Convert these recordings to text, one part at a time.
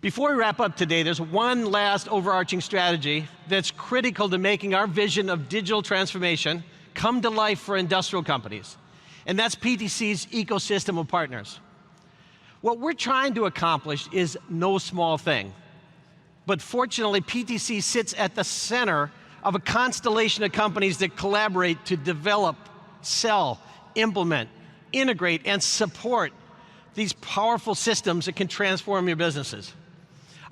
Before we wrap up today, there's one last overarching strategy that's critical to making our vision of digital transformation come to life for industrial companies, and that's PTC's ecosystem of partners. What we're trying to accomplish is no small thing, but fortunately, PTC sits at the center of a constellation of companies that collaborate to develop, sell, implement, integrate, and support these powerful systems that can transform your businesses.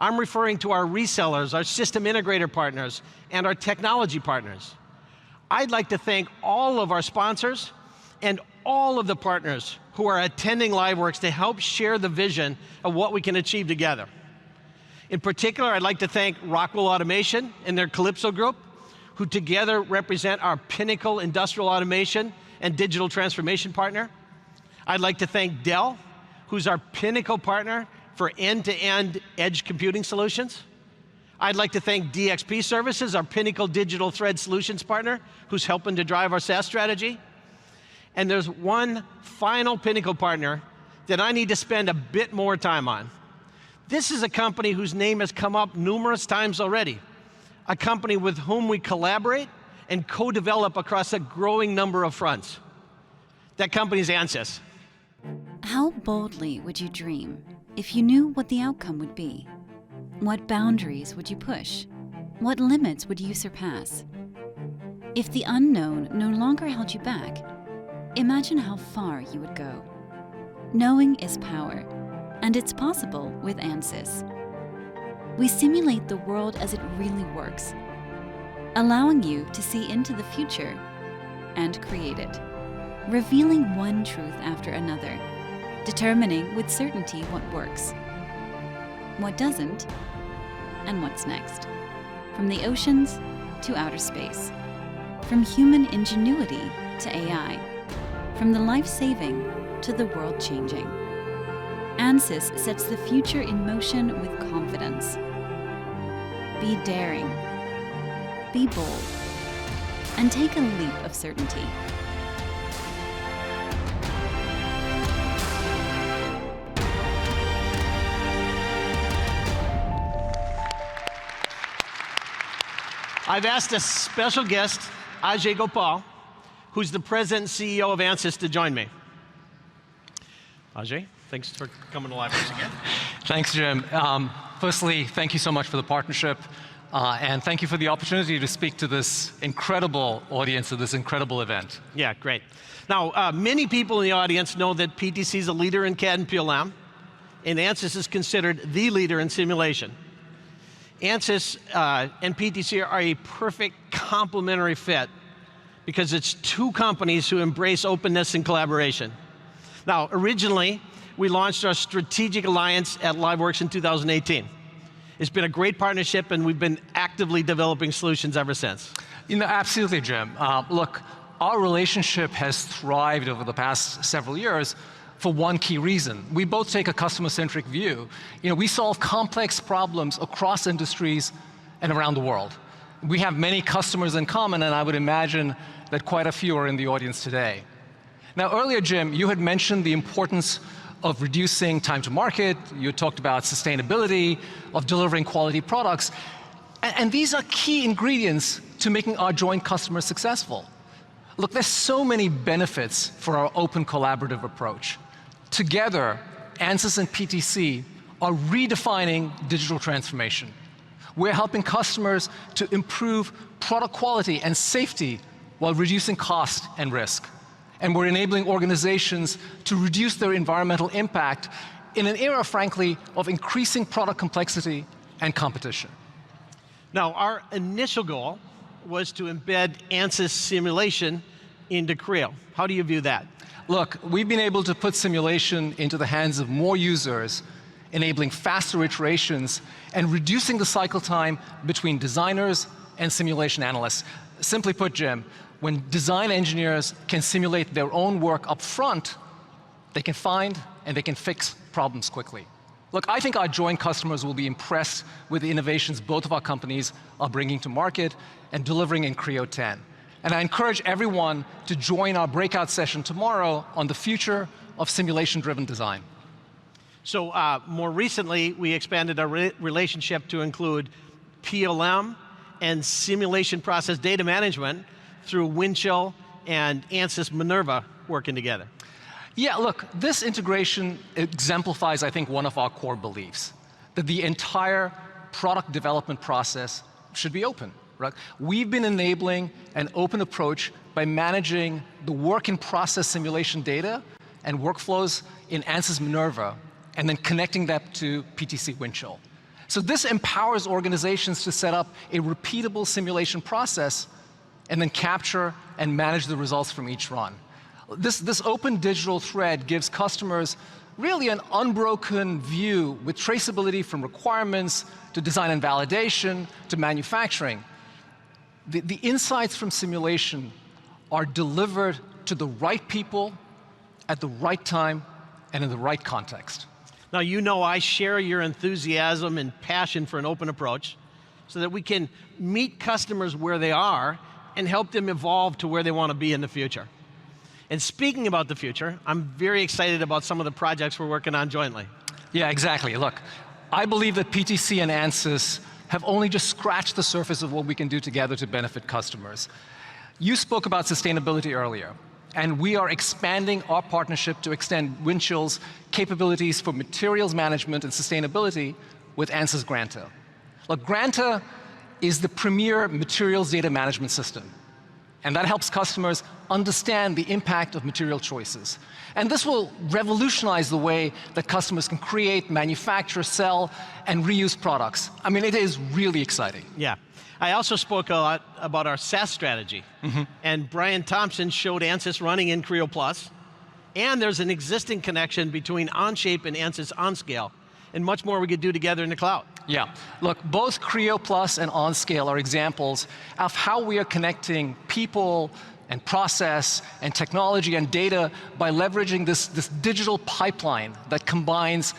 I'm referring to our resellers, our system integrator partners, and our technology partners. I'd like to thank all of our sponsors and all of the partners who are attending LiveWorx to help share the vision of what we can achieve together. In particular, I'd like to thank Rockwell Automation and their Calypso group, who together represent our pinnacle industrial automation and digital transformation partner. I'd like to thank Dell, who's our pinnacle partner for end-to-end edge computing solutions. I'd like to thank DXP Services, our pinnacle digital thread solutions partner, who's helping to drive our SaaS strategy. And there's one final pinnacle partner that I need to spend a bit more time on. This is a company whose name has come up numerous times already, a company with whom we collaborate and co-develop across a growing number of fronts. That company is Ansys. How boldly would you dream if you knew what the outcome would be? What boundaries would you push? What limits would you surpass? If the unknown no longer held you back, imagine how far you would go. Knowing is power, and it's possible with Ansys. We simulate the world as it really works, allowing you to see into the future and create it, revealing one truth after another, determining with certainty what works, what doesn't, and what's next. From the oceans to outer space, from human ingenuity to AI, from the life-saving to the world-changing. Ansys sets the future in motion with confidence. Be daring, be bold, and take a leap of certainty. I've asked a special guest, Ajei Gopal, who's the President and CEO of Ansys, to join me. Ajei, thanks for coming to LiveWorx again. Thanks, Jim. Firstly, thank you so much for the partnership, and thank you for the opportunity to speak to this incredible audience of this incredible event. Yeah, great. Now, many people in the audience know that PTC is a leader in CAD and PLM, and Ansys is considered the leader in simulation. Ansys and PTC are a perfect complementary fit because it's two companies who embrace openness and collaboration. Now, originally, we launched our strategic alliance at LiveWorx in 2018. It's been a great partnership, and we've been actively developing solutions ever since. You know, absolutely, Jim. Look, our relationship has thrived over the past several years for one key reason. We both take a customer-centric view. You know, we solve complex problems across industries and around the world. We have many customers in common, and I would imagine that quite a few are in the audience today. Now, earlier, Jim, you had mentioned the importance of reducing time to market. You talked about sustainability, of delivering quality products. And these are key ingredients to making our joint customers successful. Look, there's so many benefits for our open collaborative approach. Together, Ansys and PTC are redefining digital transformation. We're helping customers to improve product quality and safety while reducing cost and risk. And we're enabling organizations to reduce their environmental impact in an era, frankly, of increasing product complexity and competition. Now, our initial goal was to embed Ansys simulation into Creo. How do you view that? Look, we've been able to put simulation into the hands of more users, enabling faster iterations and reducing the cycle time between designers and simulation analysts. Simply put, Jim, when design engineers can simulate their own work up front, they can find and they can fix problems quickly. Look, I think our joint customers will be impressed with the innovations both of our companies are bringing to market and delivering in Creo 10. And I encourage everyone to join our breakout session tomorrow on the future of simulation-driven design. So more recently, we expanded our relationship to include PLM and simulation process data management through Windchill and Ansys Minerva working together. Yeah, look, this integration exemplifies, I think, one of our core beliefs, that the entire product development process should be open, right? We've been enabling an open approach by managing the work in process simulation data and workflows in Ansys Minerva, and then connecting that to PTC Windchill. So this empowers organizations to set up a repeatable simulation process and then capture and manage the results from each run. This open digital thread gives customers really an unbroken view with traceability from requirements to design and validation to manufacturing. The insights from simulation are delivered to the right people at the right time and in the right context. Now, you know I share your enthusiasm and passion for an open approach so that we can meet customers where they are and help them evolve to where they want to be in the future. And speaking about the future, I'm very excited about some of the projects we're working on jointly. Yeah, exactly. Look, I believe that PTC and Ansys have only just scratched the surface of what we can do together to benefit customers. You spoke about sustainability earlier, and we are expanding our partnership to extend Windchill's capabilities for materials management and sustainability with Ansys Granta. Look, Granta is the premier materials data management system, and that helps customers understand the impact of material choices. And this will revolutionize the way that customers can create, manufacture, sell, and reuse products. I mean, it is really exciting. Yeah. I also spoke a lot about our SaaS strategy. And Brian Thompson showed Ansys running in Creo Plus. And there's an existing connection between Onshape and Ansys OnScale. And much more we could do together in the cloud. Yeah, look, both Creo Plus and OnScale are examples of how we are connecting people and process and technology and data by leveraging this digital pipeline that combines,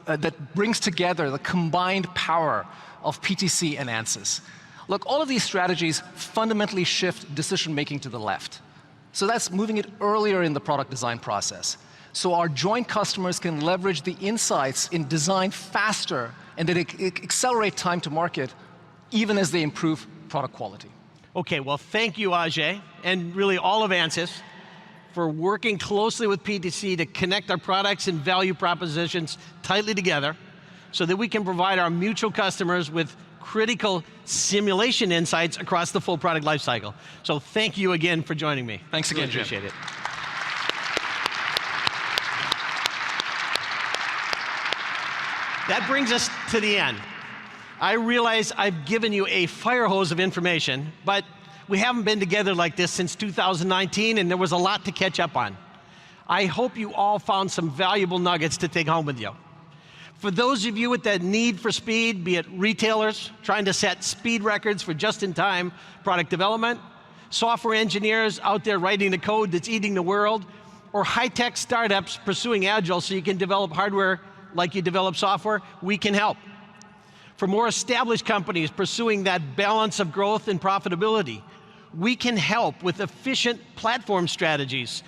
that brings together the combined power of PTC and Ansys. Look, all of these strategies fundamentally shift decision-making to the left. So that's moving it earlier in the product design process. So our joint customers can leverage the insights in design faster and then accelerate time to market, even as they improve product quality. Okay, well, thank you, Ajei, and really all of Ansys for working closely with PTC to connect our products and value propositions tightly together so that we can provide our mutual customers with critical simulation insights across the full product lifecycle. So thank you again for joining me. Thanks again, really appreciate it. That brings us to the end. I realize I've given you a fire hose of information, but we haven't been together like this since 2019, and there was a lot to catch up on. I hope you all found some valuable nuggets to take home with you. For those of you with that need for speed, be it retailers trying to set speed records for just-in-time product development, software engineers out there writing the code that's eating the world, or high-tech startups pursuing Agile so you can develop hardware like you develop software, we can help. For more established companies pursuing that balance of growth and profitability, we can help with efficient platform strategies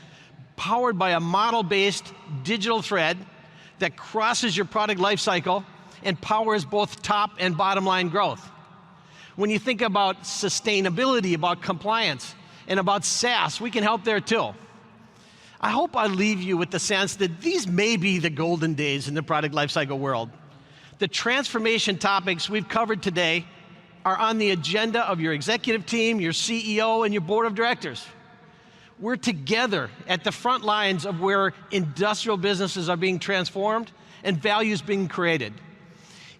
powered by a model-based digital thread that crosses your product lifecycle and powers both top and bottom line growth. When you think about sustainability, about compliance, and about SaaS, we can help there too. I hope I leave you with the sense that these may be the golden days in the product lifecycle world. The transformation topics we've covered today are on the agenda of your executive team, your CEO, and your board of directors. We're together at the front lines of where industrial businesses are being transformed and values being created.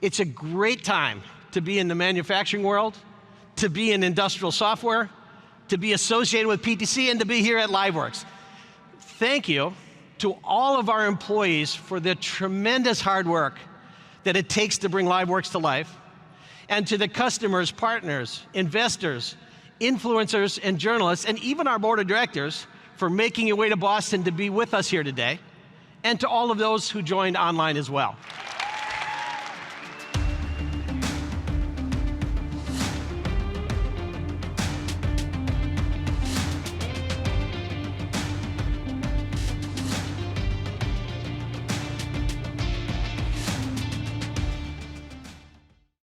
It's a great time to be in the manufacturing world, to be in industrial software, to be associated with PTC, and to be here at LiveWorx. Thank you to all of our employees for the tremendous hard work that it takes to bring LiveWorx to life, and to the customers, partners, investors, influencers, and journalists, and even our board of directors for making your way to Boston to be with us here today, and to all of those who joined online as well.